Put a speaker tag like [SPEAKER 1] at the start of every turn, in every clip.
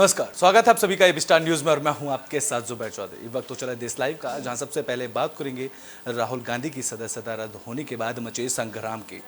[SPEAKER 1] नमस्कार, स्वागत है आप सभी का एबी स्टार न्यूज में और मैं हूं आपके साथ जुबैर चौधरी। वक्त तो चला देश लाइव का, जहां सबसे पहले बात करेंगे राहुल गांधी की सदस्यता रद्द होने के बाद मचे संग्राम की।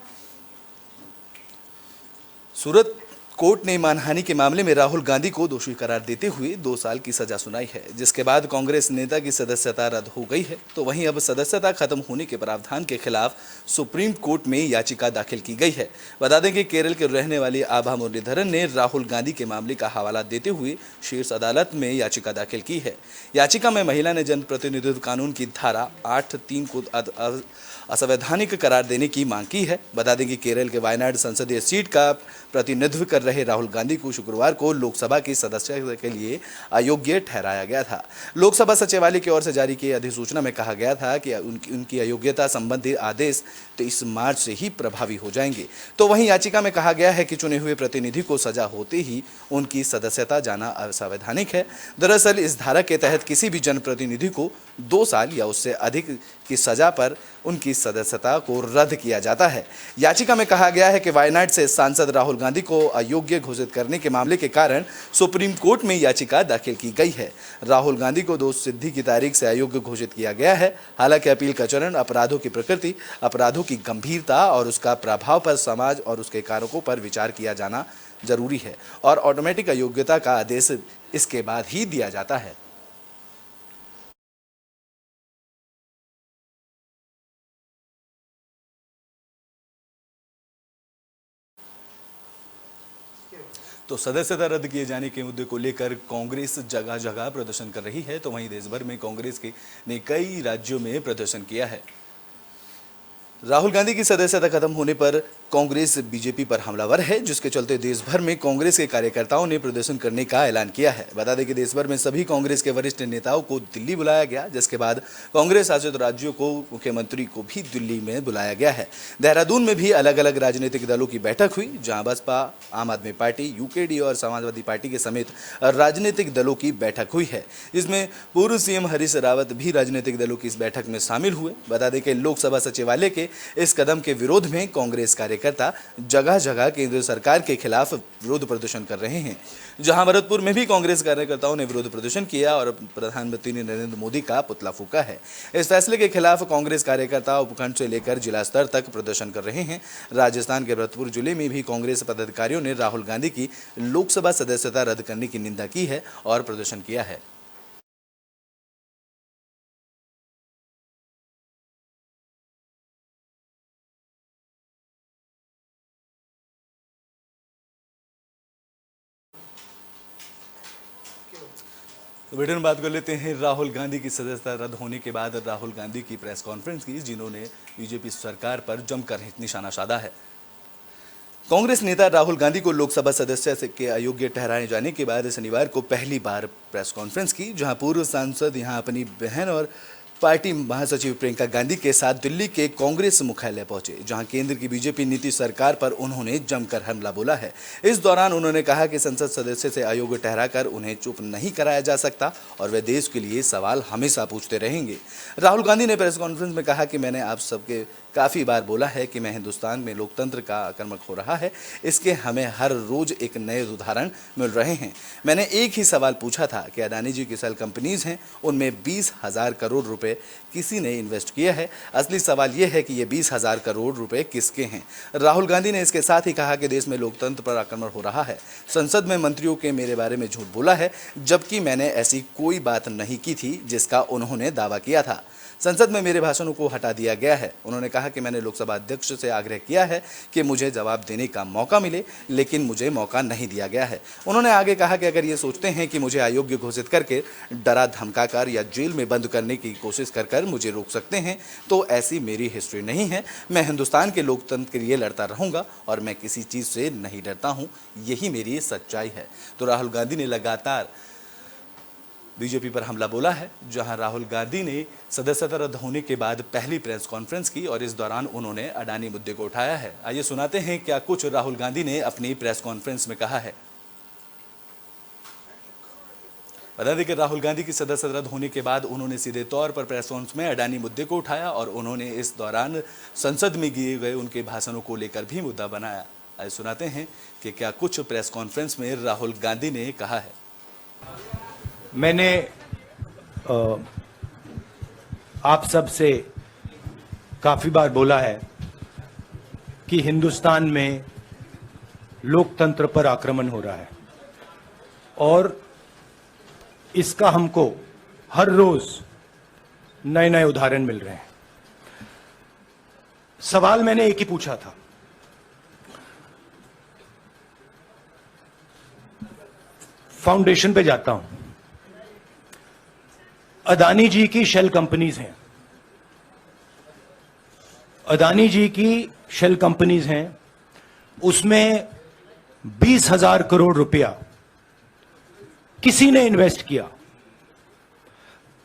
[SPEAKER 1] सूरत कोर्ट ने मानहानि के मामले में राहुल गांधी को दोषी करार देते हुए 2 साल की सजा सुनाई है, जिसके बाद कांग्रेस नेता की सदस्यता रद्द हो गई है। तो वहीं अब सदस्यता खत्म होने के प्रावधान के खिलाफ सुप्रीम कोर्ट में याचिका दाखिल की गई है। बता दें कि केरल के रहने वाली आभा मुरलीधरन ने राहुल गांधी के मामले का हवाला देते हुए शीर्ष अदालत में याचिका दाखिल की है। याचिका में महिला ने जनप्रतिनिधित्व कानून की धारा 8(3) को असंवैधानिक करार देने की मांग की है। बता दें कि केरल के वायनाड संसदीय सीट का प्रतिनिधित्व कर रहे राहुल गांधी को शुक्रवार को लोकसभा की सदस्यता के लिए अयोग्य ठहराया गया था। लोकसभा सचिवालय की ओर से जारी की अधिसूचना में कहा गया था कि उनकी अयोग्यता संबंधी आदेश 23 मार्च से ही प्रभावी हो जाएंगे। तो वहीं याचिका में कहा गया है कि चुने हुए प्रतिनिधि को सजा होते ही उनकी सदस्यता जाना असंवैधानिक है। दरअसल इस धारा के तहत किसी भी जनप्रतिनिधि को 2 साल या उससे अधिक की सजा पर उनकी सदस्यता को रद्द किया जाता है। याचिका में कहा गया है कि वायनाड से सांसद राहुल गांधी को अयोग्य घोषित करने के मामले के कारण सुप्रीम कोर्ट में याचिका दाखिल की गई है। राहुल गांधी को दोष सिद्धि की तारीख से अयोग्य घोषित किया गया है। हालांकि अपील का चरण अपराधों की प्रकृति, अपराधों की गंभीरता और उसका प्रभाव पर समाज और उसके कारकों पर विचार किया जाना जरूरी है और ऑटोमेटिक अयोग्यता का आदेश इसके बाद ही दिया जाता है। तो सदस्यता रद्द किए जाने के मुद्दे को लेकर कांग्रेस जगह जगह प्रदर्शन कर रही है। तो वहीं देश भर में कांग्रेस ने कई राज्यों में प्रदर्शन किया है। राहुल गांधी की सदस्यता खत्म होने पर कांग्रेस बीजेपी पर हमलावर है, जिसके चलते देश भर में कांग्रेस के कार्यकर्ताओं ने प्रदर्शन करने का ऐलान किया है। बता दें कि देश भर में सभी कांग्रेस के वरिष्ठ नेताओं को दिल्ली बुलाया गया, जिसके बाद कांग्रेस शासित राज्यों को मुख्यमंत्री को भी दिल्ली में बुलाया गया है। देहरादून में भी अलग अलग राजनीतिक दलों की बैठक हुई, जहां बसपा, आम आदमी पार्टी, यूकेडी और समाजवादी पार्टी के समेत राजनीतिक दलों की बैठक हुई है, जिसमें पूर्व सीएम हरीश रावत भी राजनीतिक दलों की इस बैठक में शामिल हुए। बता दें कि लोकसभा सचिवालय के इस कदम के विरोध में कांग्रेस कार्यकर्ता जगह जगह केंद्र सरकार के खिलाफ विरोध प्रदर्शन कर रहे हैं। जहां भरतपुर में भी कांग्रेस कार्यकर्ताओं ने विरोध प्रदर्शन किया और प्रधानमंत्री नरेंद्र मोदी का पुतला फूंका है। इस फैसले के खिलाफ कांग्रेस कार्यकर्ता उपखंड से लेकर जिला स्तर तक प्रदर्शन कर रहे हैं। राजस्थान के भरतपुर जिले में भी कांग्रेस पदाधिकारियों ने राहुल गांधी की लोकसभा सदस्यता रद्द करने की निंदा की है और प्रदर्शन किया है। तो वीडियो में बात कर लेते हैं राहुल गांधी की सदस्यता रद्द होने के बाद राहुल गांधी की प्रेस कॉन्फ्रेंस की, जिन्होंने बीजेपी सरकार पर जमकर निशाना साधा है। कांग्रेस नेता राहुल गांधी को लोकसभा सदस्य के अयोग्य ठहराए जाने के बाद शनिवार को पहली बार प्रेस कॉन्फ्रेंस की, जहां पूर्व सांसद यहां अपनी बहन और पार्टी महासचिव प्रियंका गांधी के साथ दिल्ली के कांग्रेस मुख्यालय पहुंचे, जहां केंद्र की बीजेपी नीतीश सरकार पर उन्होंने जमकर हमला बोला है। इस दौरान उन्होंने कहा कि संसद सदस्य से अयोग्य ठहराकर उन्हें चुप नहीं कराया जा सकता और वे देश के लिए सवाल हमेशा पूछते रहेंगे। राहुल गांधी ने प्रेस कॉन्फ्रेंस में कहा कि मैंने आप सबके काफ़ी बार बोला है कि मैं हिंदुस्तान में लोकतंत्र का आक्रमण हो रहा है, इसके हमें हर रोज एक नए उदाहरण मिल रहे हैं। मैंने एक ही सवाल पूछा था कि अडानी जी की सेल कंपनीज हैं, उनमें 20,000 करोड़ रुपए किसी ने इन्वेस्ट किया है। असली सवाल यह है कि ये 20,000 करोड़ रुपए किसके हैं। राहुल गांधी ने इसके साथ ही कहा कि देश में लोकतंत्र पर आक्रमण हो रहा है। संसद में मंत्रियों के मेरे बारे में झूठ बोला है, जबकि मैंने ऐसी कोई बात नहीं की थी जिसका उन्होंने दावा किया था। संसद में मेरे भाषणों को हटा दिया गया है। उन्होंने कहा कि मैंने लोकसभा अध्यक्ष से आग्रह किया है कि मुझे जवाब देने का मौका मिले, लेकिन मुझे मौका नहीं दिया गया है। उन्होंने आगे कहा कि अगर ये सोचते हैं कि मुझे अयोग्य घोषित करके डरा धमकाकर या जेल में बंद करने की कोशिश कर मुझे रोक सकते हैं, तो ऐसी मेरी हिस्ट्री नहीं है। मैं हिंदुस्तान के लोकतंत्र के लिए लड़ता रहूंगा और मैं किसी चीज़ से नहीं डरता हूँ, यही मेरी सच्चाई है। तो राहुल गांधी ने लगातार बीजेपी पर हमला बोला है, जहां राहुल गांधी ने सदस्यता रद्द होने के बाद पहली प्रेस कॉन्फ्रेंस की और इस दौरान उन्होंने अडानी मुद्दे को उठाया है। आइए सुनाते हैं क्या कुछ राहुल गांधी ने अपनी प्रेस कॉन्फ्रेंस में कहा है। बता दें कि राहुल गांधी की सदस्यता रद्द होने के बाद उन्होंने सीधे तौर पर प्रेस कॉन्फ्रेंस में अडानी मुद्दे को उठाया और उन्होंने इस दौरान संसद में किए गए उनके भाषणों को लेकर भी मुद्दा बनाया। आइए सुनाते हैं कि क्या कुछ प्रेस कॉन्फ्रेंस में राहुल गांधी ने कहा है।
[SPEAKER 2] मैंने आप सब से काफी बार बोला है कि हिंदुस्तान में लोकतंत्र पर आक्रमण हो रहा है और इसका हमको हर रोज नए नए उदाहरण मिल रहे हैं। सवाल मैंने एक ही पूछा था, फाउंडेशन पे जाता हूं, अदानी जी की शेल कंपनीज हैं, अदानी जी की शेल कंपनीज हैं, उसमें 20,000 करोड़ रुपया किसी ने इन्वेस्ट किया।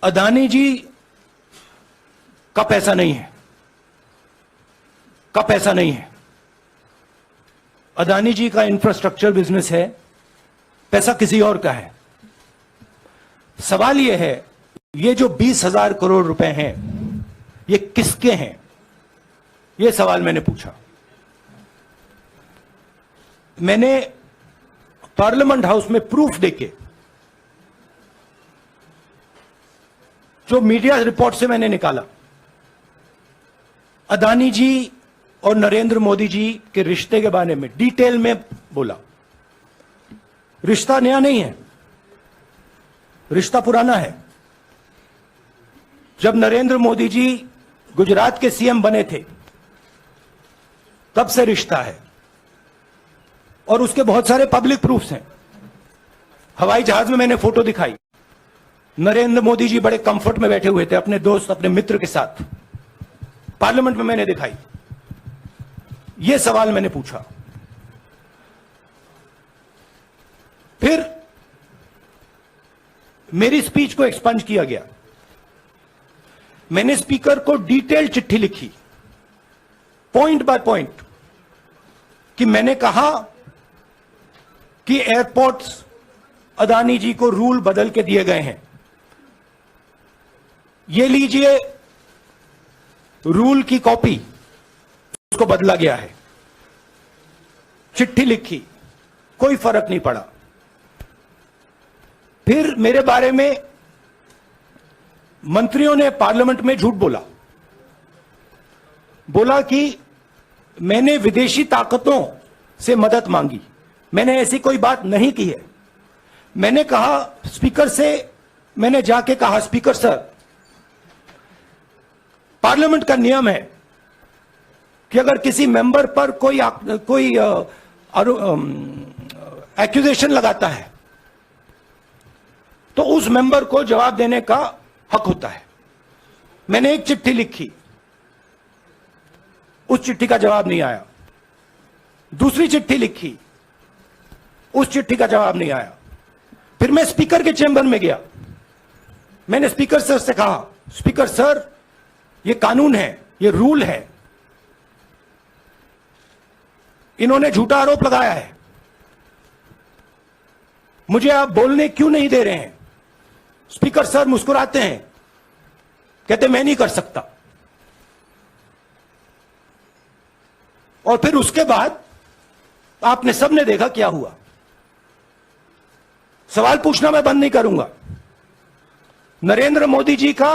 [SPEAKER 2] अदानी जी का पैसा नहीं है, का पैसा नहीं है। अदानी जी का इंफ्रास्ट्रक्चर बिजनेस है, पैसा किसी और का है। सवाल यह है, ये जो 20,000 करोड़ रुपए हैं, ये किसके हैं? ये सवाल मैंने पूछा। मैंने पार्लियामेंट हाउस में प्रूफ देके, जो मीडिया रिपोर्ट से मैंने निकाला, अदानी जी और नरेंद्र मोदी जी के रिश्ते के बारे में डिटेल में बोला। रिश्ता नया नहीं है, रिश्ता पुराना है। जब नरेंद्र मोदी जी गुजरात के सीएम बने थे, तब से रिश्ता है और उसके बहुत सारे पब्लिक प्रूफ्स हैं। हवाई जहाज में मैंने फोटो दिखाई, नरेंद्र मोदी जी बड़े कंफर्ट में बैठे हुए थे अपने दोस्त, अपने मित्र के साथ। पार्लियामेंट में मैंने दिखाई। यह सवाल मैंने पूछा। फिर मेरी स्पीच को एक्सपंज किया गया। मैंने स्पीकर को डिटेल चिट्ठी लिखी, पॉइंट बाय पॉइंट, कि मैंने कहा कि एयरपोर्ट्स अदानी जी को रूल बदल के दिए गए हैं। ये लीजिए रूल की कॉपी, उसको बदला गया है। चिट्ठी लिखी, कोई फर्क नहीं पड़ा। फिर मेरे बारे में मंत्रियों ने पार्लियामेंट में झूठ बोला, बोला कि मैंने विदेशी ताकतों से मदद मांगी। मैंने ऐसी कोई बात नहीं की है। मैंने कहा स्पीकर से, मैंने जाके कहा, स्पीकर सर, पार्लियामेंट का नियम है कि अगर किसी मेंबर पर कोई एक्यूजेशन लगाता है तो उस मेंबर को जवाब देने का हक होता है। मैंने एक चिट्ठी लिखी, उस चिट्ठी का जवाब नहीं आया। दूसरी चिट्ठी लिखी, उस चिट्ठी का जवाब नहीं आया। फिर मैं स्पीकर के चैम्बर में गया। मैंने स्पीकर सर से कहा, स्पीकर सर, ये कानून है, ये रूल है, इन्होंने झूठा आरोप लगाया है, मुझे आप बोलने क्यों नहीं दे रहे हैं? स्पीकर सर मुस्कुराते हैं, कहते मैं नहीं कर सकता। और फिर उसके बाद आपने सबने देखा क्या हुआ। सवाल पूछना मैं बंद नहीं करूंगा। नरेंद्र मोदी जी का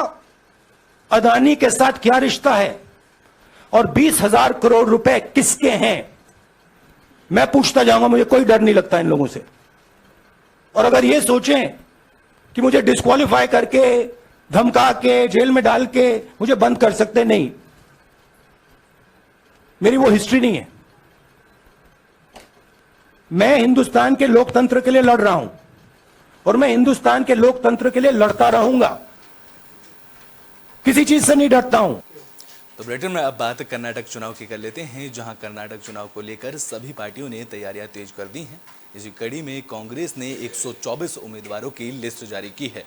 [SPEAKER 2] अदानी के साथ क्या रिश्ता है और 20,000 करोड़ रुपए किसके हैं, मैं पूछता जाऊंगा। मुझे कोई डर नहीं लगता इन लोगों से। और अगर ये सोचें कि मुझे डिस्क्वालीफाई करके, धमका के, जेल में डाल के मुझे बंद कर सकते, नहीं, मेरी वो हिस्ट्री नहीं है। मैं हिंदुस्तान के लोकतंत्र के लिए लड़ रहा हूं और मैं हिंदुस्तान के लोकतंत्र के लिए लड़ता रहूंगा, किसी चीज से नहीं डरता हूं।
[SPEAKER 1] तो बुलेटिन में अब बात कर्नाटक चुनाव की कर लेते हैं, जहां कर्नाटक चुनाव को लेकर सभी पार्टियों ने तैयारियां तेज कर दी हैं। इसी कड़ी में कांग्रेस ने 124 उम्मीदवारों की लिस्ट जारी की है।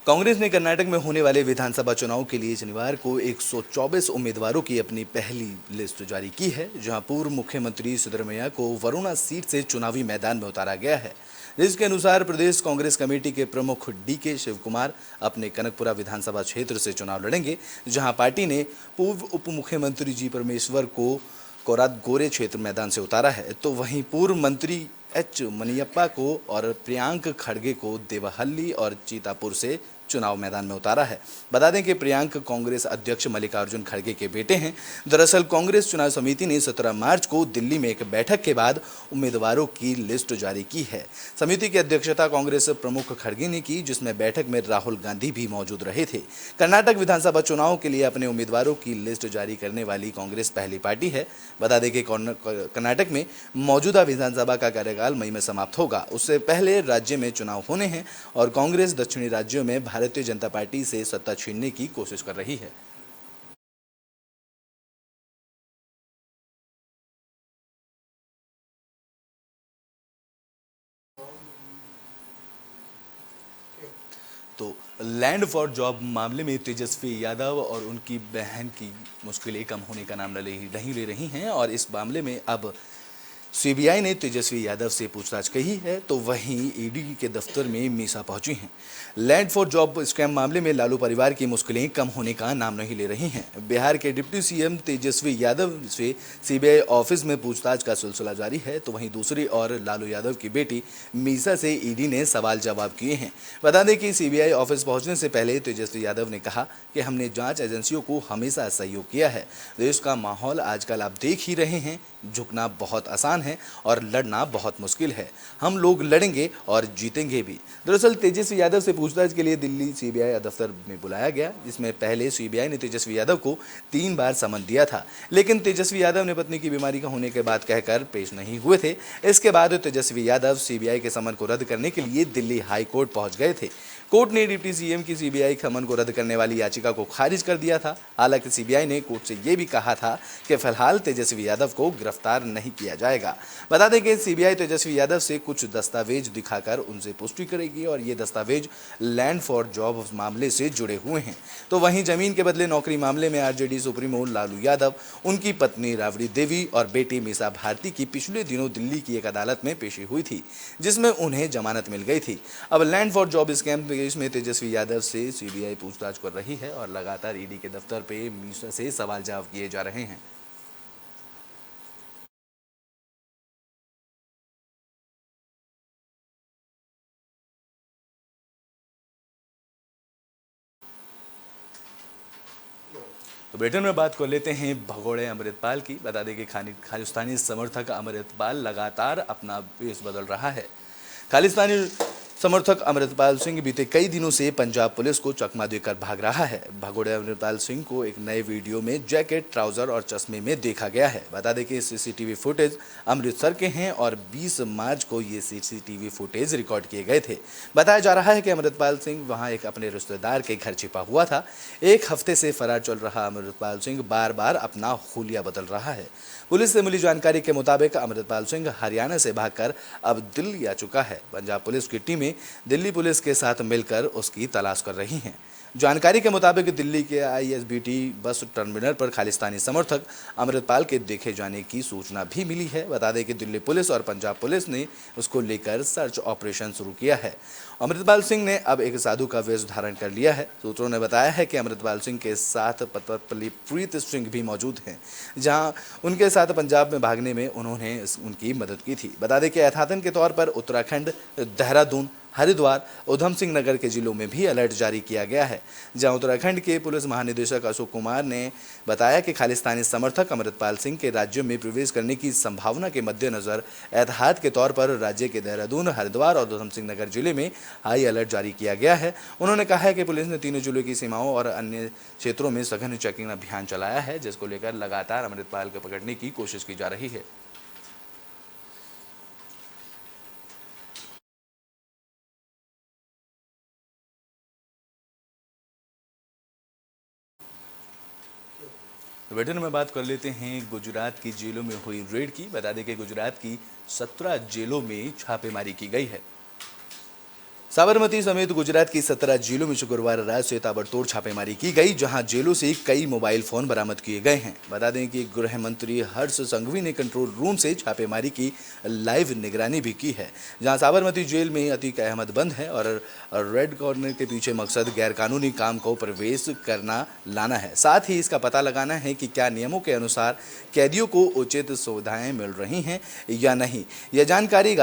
[SPEAKER 1] कांग्रेस ने कर्नाटक में होने वाले विधानसभा चुनाव के लिए शनिवार को 124 उम्मीदवारों की अपनी पहली लिस्ट जारी की है, जहां पूर्व मुख्यमंत्री सिद्धरमैया को वरुणा सीट से चुनावी मैदान में उतारा गया है, जिसके अनुसार प्रदेश कांग्रेस कमेटी के प्रमुख डीके शिवकुमार अपने कनकपुरा विधानसभा क्षेत्र से चुनाव लड़ेंगे, जहां पार्टी ने पूर्व उप मुख्यमंत्री जी परमेश्वर को कोराद गोरे क्षेत्र मैदान से उतारा है। तो वहीं पूर्व मंत्री एच मनियप्पा को और प्रियांक खड़गे को देवहल्ली और चीतापुर से चुनाव मैदान में उतारा है। बता दें कि प्रियांक कांग्रेस अध्यक्ष मल्लिकार्जुन खड़गे के बेटे हैं। दरअसल कांग्रेस चुनाव समिति ने 17 मार्च को दिल्ली में एक बैठक के बाद उम्मीदवारों की लिस्ट जारी की है। समिति की अध्यक्षता कांग्रेस प्रमुख खड़गे ने की, जिसमें बैठक में राहुल गांधी भी मौजूद रहे थे। कर्नाटक विधानसभा चुनाव के लिए अपने उम्मीदवारों की लिस्ट जारी करने वाली कांग्रेस पहली पार्टी है। बता दें कि कर्नाटक में मौजूदा विधानसभा का कार्यकाल मई में समाप्त होगा। उससे पहले राज्य में चुनाव होने हैं और कांग्रेस दक्षिणी राज्यों में भारतीय जनता पार्टी से सत्ता छीनने की कोशिश कर रही है। तो लैंड फॉर जॉब मामले में तेजस्वी यादव और उनकी बहन की मुश्किलें कम होने का नाम नहीं ले रही हैं और इस मामले में अब सीबीआई ने तेजस्वी यादव से पूछताछ की है, तो वहीं ईडी के दफ्तर में मीसा पहुंची हैं। लैंड फॉर जॉब स्कैम मामले में लालू परिवार की मुश्किलें कम होने का नाम नहीं ले रही हैं। बिहार के डिप्टी सीएम तेजस्वी यादव से सीबीआई ऑफिस में पूछताछ का सिलसिला जारी है, तो वहीं दूसरी ओर लालू यादव की बेटी मीसा से ईडी ने सवाल जवाब किए हैं। बता दें कि सीबीआई ऑफिस पहुंचने से पहले तेजस्वी यादव ने कहा कि हमने जांच एजेंसियों को हमेशा सहयोग किया है। देश का माहौल आजकल आप देख ही रहे हैं, झुकना बहुत आसान है और लड़ना बहुत मुश्किल है। हम लोग लड़ेंगे और जीतेंगे भी। दरअसल तेजस्वी यादव से पूछताछ के लिए दिल्ली सीबीआई दफ्तर में बुलाया गया, जिसमें पहले सीबीआई ने तेजस्वी यादव को 3 बार समन दिया था, लेकिन तेजस्वी यादव ने पत्नी की बीमारी का होने के बाद कहकर पेश नहीं हुए थे। इसके बाद तेजस्वी यादव सीबीआई के समन को रद्द करने के लिए दिल्ली हाई कोर्ट पहुंच गए थे। कोर्ट ने डिप्टी सीएम की सीबीआई समन को रद्द करने वाली याचिका को खारिज कर दिया था। हालांकि सीबीआई ने कोर्ट से यह भी कहा था कि फिलहाल तेजस्वी यादव को गिरफ्तार नहीं किया जाएगा। बता दें कि सीबीआई तेजस्वी यादव से कुछ दस्तावेज दिखाकर उनसे पुष्टि करेगी और ये दस्तावेज लैंड फॉर जॉब मामले से जुड़े हुए हैं। तो वहीं जमीन के बदले नौकरी मामले में आरजेडी सुप्रीमो लालू यादव, उनकी पत्नी राबड़ी देवी और बेटी मीसा भारती की पिछले दिनों दिल्ली की एक अदालत में पेशी हुई थी, जिसमें उन्हें जमानत मिल गई थी। अब land for job scam case में तेजस्वी यादव से सीबीआई पूछताछ कर रही है और लगातार ईडी के दफ्तर पे मीसा से सवाल जवाब किए जा रहे हैं। तो ब्रिटेन में बात कर लेते हैं भगोड़े अमृतपाल की। बता दें कि खालिस्तानी समर्थक अमृतपाल लगातार अपना वेश बदल रहा है। खालिस्तानी समर्थक अमृतपाल सिंह बीते कई दिनों से पंजाब पुलिस को चकमा देकर भाग रहा है। भगोड़े अमृतपाल सिंह को एक नए वीडियो में जैकेट, ट्राउजर और चश्मे में देखा गया है। बता दें कि सीसीटीवी फुटेज अमृतसर के हैं और 20 मार्च को ये सीसीटीवी फुटेज रिकॉर्ड किए गए थे। बताया जा रहा है कि अमृतपाल सिंह वहां एक अपने रिश्तेदार के घर छिपा हुआ था। 1 हफ्ते से फरार चल रहा अमृतपाल सिंह बार बार अपना हुलिया बदल रहा है। पुलिस से मिली जानकारी के मुताबिक अमृतपाल सिंह हरियाणा से भागकर अब दिल्ली आ चुका है। पंजाब पुलिस की टीमें दिल्ली पुलिस के साथ मिलकर उसकी तलाश कर रही हैं। जानकारी के मुताबिक दिल्ली के आईएसबीटी बस टर्मिनल पर खालिस्तानी समर्थक अमृतपाल के देखे जाने की सूचना भी मिली है। बता दें कि दिल्ली पुलिस और पंजाब पुलिस ने उसको लेकर सर्च ऑपरेशन शुरू किया है। अमृतपाल सिंह ने अब एक साधु का वेश धारण कर लिया है। सूत्रों ने बताया है कि अमृतपाल सिंह के साथ पत्तरपल्ली प्रीत सिंह भी मौजूद हैं, जहां उनके साथ पंजाब में भागने में उन्होंने उनकी मदद की थी। बता दें कि यथातन के तौर पर उत्तराखंड, देहरादून, हरिद्वार, उधम सिंह नगर के जिलों में भी अलर्ट जारी किया गया है, जहां उत्तराखंड के पुलिस महानिदेशक अशोक कुमार ने बताया कि खालिस्तानी समर्थक अमृतपाल सिंह के राज्य में प्रवेश करने की संभावना के मद्देनजर एहतियात के तौर पर राज्य के देहरादून, हरिद्वार और उधम सिंह नगर जिले में हाई अलर्ट जारी किया गया है। उन्होंने कहा है कि पुलिस ने तीनों जिलों की सीमाओं और अन्य क्षेत्रों में सघन चेकिंग अभियान चलाया है, जिसको लेकर लगातार अमृतपाल को पकड़ने की कोशिश की जा रही है। ब्रिटेन में बात कर लेते हैं गुजरात की जेलों में हुई रेड की। बता दें कि गुजरात की 17 जेलों में छापेमारी की गई है। साबरमती समेत गुजरात की 17 जेलों में शुक्रवार रात से ताबड़तोड़ छापेमारी की गई, जहां जेलों से कई मोबाइल फोन बरामद किए गए हैं। बता दें कि गृह मंत्री हर्ष संघवी ने कंट्रोल रूम से छापेमारी की लाइव निगरानी भी की है, जहां साबरमती जेल में अतीक अहमद बंद है और रेड कॉर्नर के पीछे मकसद गैरकानूनी काम को प्रवेश करना लाना है। साथ ही इसका पता लगाना है कि क्या नियमों के अनुसार कैदियों को उचित सुविधाएं मिल रही हैं या नहीं। यह जानकारी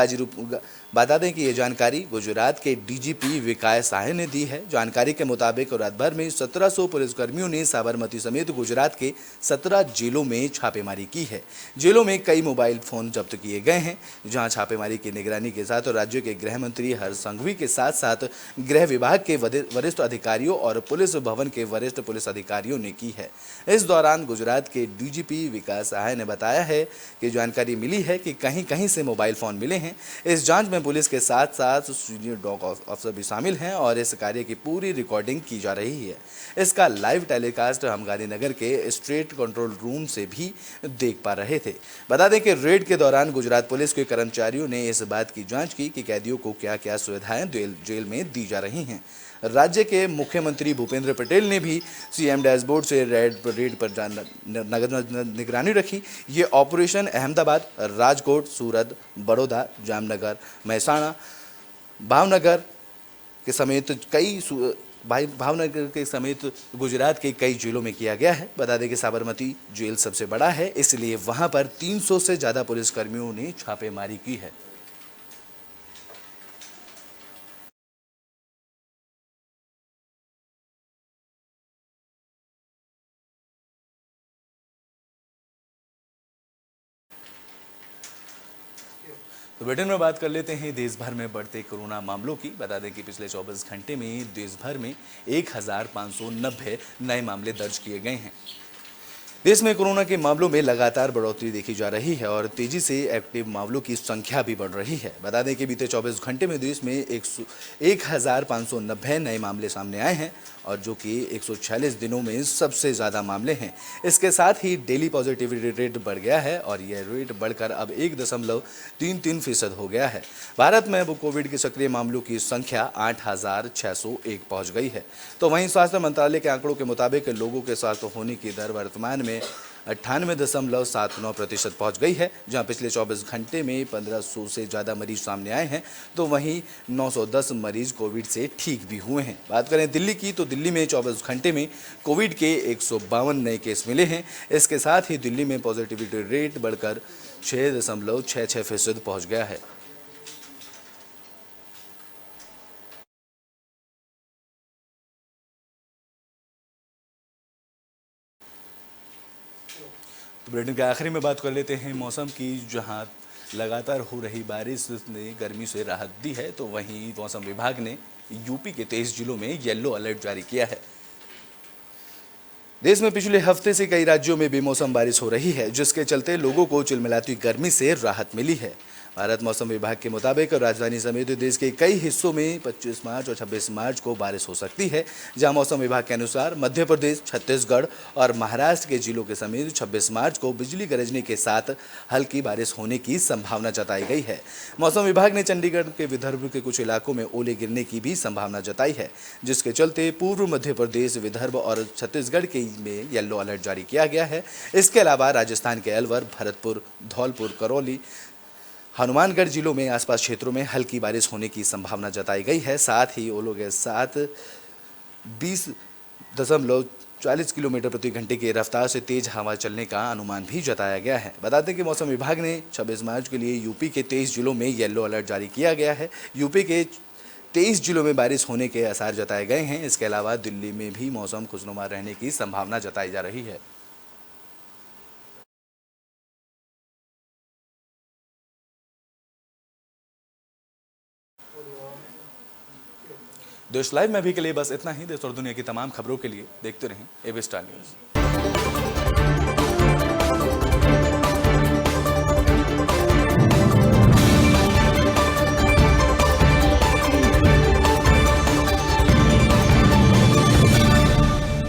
[SPEAKER 1] बता दें कि यह जानकारी गुजरात के डीजीपी विकास साहे ने दी है। जानकारी के मुताबिक रात भर में 1700 पुलिसकर्मियों ने साबरमती समेत गुजरात के 17 जेलों में छापेमारी की है। जेलों में कई मोबाइल फोन जब्त किए गए हैं, जहां छापेमारी की निगरानी के साथ राज्य के गृह मंत्री हर्ष संघवी के साथ साथ गृह विभाग के वरिष्ठ अधिकारियों और पुलिस भवन के वरिष्ठ पुलिस अधिकारियों ने की है। इस दौरान गुजरात के डीजीपी विकास साहे ने बताया है कि जानकारी मिली है कि कहीं कहीं से मोबाइल फोन मिले हैं। इस जांच में पुलिस के साथ साथ सीनियर डॉग अफसर भी शामिल हैं और इस कार्य की पूरी रिकॉर्डिंग की जा रही है। इसका लाइव टेलीकास्ट हम गांधीनगर के स्टेट कंट्रोल रूम से भी देख पा रहे थे। बता दें कि रेड के दौरान गुजरात पुलिस के कर्मचारियों ने इस बात की जांच की कि कैदियों को क्या क्या सुविधाएं जेल में दी जा रही हैं। राज्य के मुख्यमंत्री भूपेंद्र पटेल ने भी सीएम डैशबोर्ड से रेड पर निगरानी रखी। ये ऑपरेशन अहमदाबाद, राजकोट, सूरत, बड़ौदा, जामनगर, महसाणा, भावनगर के समेत गुजरात के कई जेलों में किया गया है। बता दें कि साबरमती जेल सबसे बड़ा है, इसलिए वहां पर 300 से ज़्यादा पुलिसकर्मियों ने छापेमारी की है। तो बुलेटिन में बात कर लेते हैं देश भर में बढ़ते कोरोना मामलों की। बता दें कि पिछले 24 घंटे में देश भर में 1590 नए मामले दर्ज किए गए हैं। देश में कोरोना के मामलों में लगातार बढ़ोतरी देखी जा रही है और तेजी से एक्टिव मामलों की संख्या भी बढ़ रही है। बता दें कि बीते 24 घंटे में देश में 1590 नए मामले सामने आए हैं और जो कि 146 दिनों में सबसे ज़्यादा मामले हैं। इसके साथ ही डेली पॉजिटिविटी रेट बढ़ गया है और यह रेट बढ़कर अब 1.33% हो गया है। भारत में अब कोविड के सक्रिय मामलों की संख्या 8601 पहुंच गई है। तो वहीं स्वास्थ्य मंत्रालय के आंकड़ों के मुताबिक लोगों के स्वस्थ होने की दर वर्तमान में 98.79% पहुंच गई है, जहां पिछले 24 घंटे में 1500 से ज़्यादा मरीज सामने आए हैं। तो वहीं 910 मरीज कोविड से ठीक भी हुए हैं। बात करें दिल्ली की, तो दिल्ली में 24 घंटे में कोविड के 152 नए केस मिले हैं। इसके साथ ही दिल्ली में पॉजिटिविटी रेट बढ़कर 6.66% पहुंच गया है। तो बुलेटिन के आखिरी में बात कर लेते हैं मौसम की, जहां लगातार हो रही बारिश ने गर्मी से राहत दी है। तो वहीं मौसम विभाग ने यूपी के 23 जिलों में येलो अलर्ट जारी किया है। देश में पिछले हफ्ते से कई राज्यों में बेमौसम बारिश हो रही है, जिसके चलते लोगों को चिलमिलाती गर्मी से राहत मिली है। भारत मौसम विभाग के मुताबिक राजधानी समेत देश के कई हिस्सों में 25 मार्च और 26 मार्च को बारिश हो सकती है, जहां मौसम विभाग के अनुसार मध्य प्रदेश, छत्तीसगढ़ और महाराष्ट्र के जिलों के समेत 26 मार्च को बिजली गरजने के साथ हल्की बारिश होने की संभावना जताई गई है। मौसम विभाग ने चंडीगढ़ के विदर्भ के कुछ इलाकों में ओले गिरने की भी संभावना जताई है, जिसके चलते पूर्व मध्य प्रदेश, विदर्भ और छत्तीसगढ़ में येलो अलर्ट जारी किया गया है। इसके अलावा राजस्थान के अलवर, भरतपुर, धौलपुर, करौली, हनुमानगढ़ जिलों में आसपास क्षेत्रों में हल्की बारिश होने की संभावना जताई गई है। साथ ही ओलों के साथ 20.40 किलोमीटर प्रति घंटे की रफ्तार से तेज हवा चलने का अनुमान भी जताया गया है। बता दें कि मौसम विभाग ने 26 मार्च के लिए यूपी के 23 जिलों में येलो अलर्ट जारी किया गया है। यूपी के 23 जिलों में बारिश होने के आसार जताए गए हैं। इसके अलावा दिल्ली में भी मौसम खुशनुमा रहने की संभावना जताई जा रही है। देश लाइव में अभी के लिए बस इतना ही। देश और दुनिया की तमाम खबरों के लिए देखते रहें एबी स्टार न्यूज़।